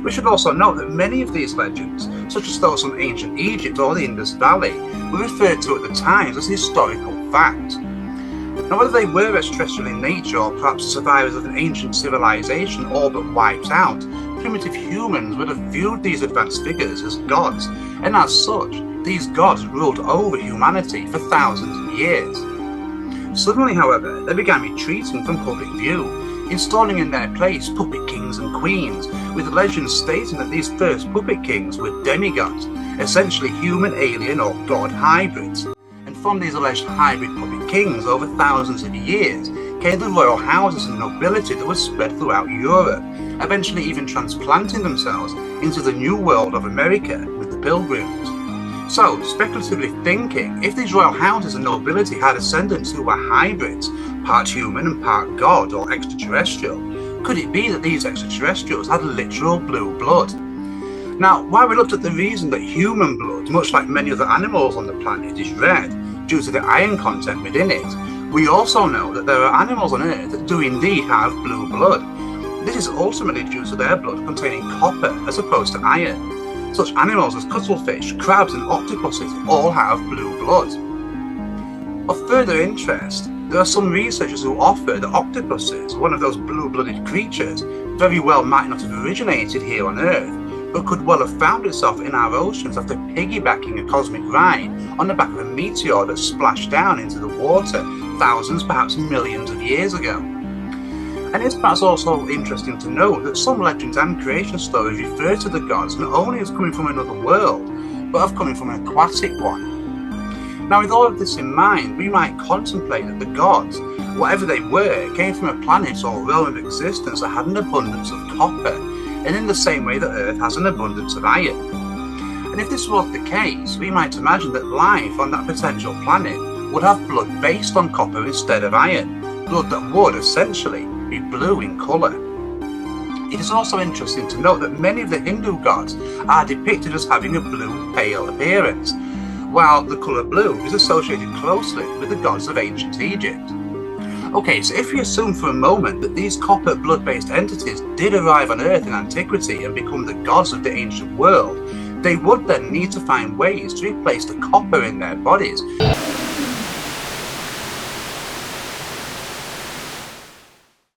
We should also note that many of these legends, such as those from ancient Egypt or the Indus Valley, were referred to at the times as historical fact. Now, whether they were extraterrestrial in nature or perhaps survivors of an ancient civilization all but wiped out, primitive humans would have viewed these advanced figures as gods, and as such, these gods ruled over humanity for thousands of years. Suddenly, however, they began retreating from public view, installing in their place puppet kings and queens, with legends stating that these first puppet kings were demigods, essentially human, alien or god hybrids. And from these alleged hybrid puppet kings over thousands of years came the royal houses and nobility that was spread throughout Europe, eventually even transplanting themselves into the New World of America with the Pilgrims. So, speculatively thinking, if these royal houses and nobility had ascendants who were hybrids, part human and part god or extraterrestrial, could it be that these extraterrestrials had literal blue blood? Now, while we looked at the reason that human blood, much like many other animals on the planet, is red due to the iron content within it, we also know that there are animals on Earth that do indeed have blue blood. This is ultimately due to their blood containing copper as opposed to iron. Such animals as cuttlefish, crabs and octopuses all have blue blood. Of further interest, there are some researchers who offer that octopuses, one of those blue-blooded creatures, very well might not have originated here on Earth, but could well have found itself in our oceans after piggybacking a cosmic ride on the back of a meteor that splashed down into the water thousands, perhaps millions of years ago. And it's perhaps also interesting to note that some legends and creation stories refer to the gods not only as coming from another world, but of coming from an aquatic one. Now, with all of this in mind, we might contemplate that the gods, whatever they were, came from a planet or realm of existence that had an abundance of copper, and in the same way that Earth has an abundance of iron. And if this was the case, we might imagine that life on that potential planet would have blood based on copper instead of iron, blood that would essentially be blue in colour. It is also interesting to note that many of the Hindu gods are depicted as having a blue, pale appearance, while the colour blue is associated closely with the gods of ancient Egypt. Okay, so if we assume for a moment that these copper blood-based entities did arrive on Earth in antiquity and become the gods of the ancient world, they would then need to find ways to replace the copper in their bodies.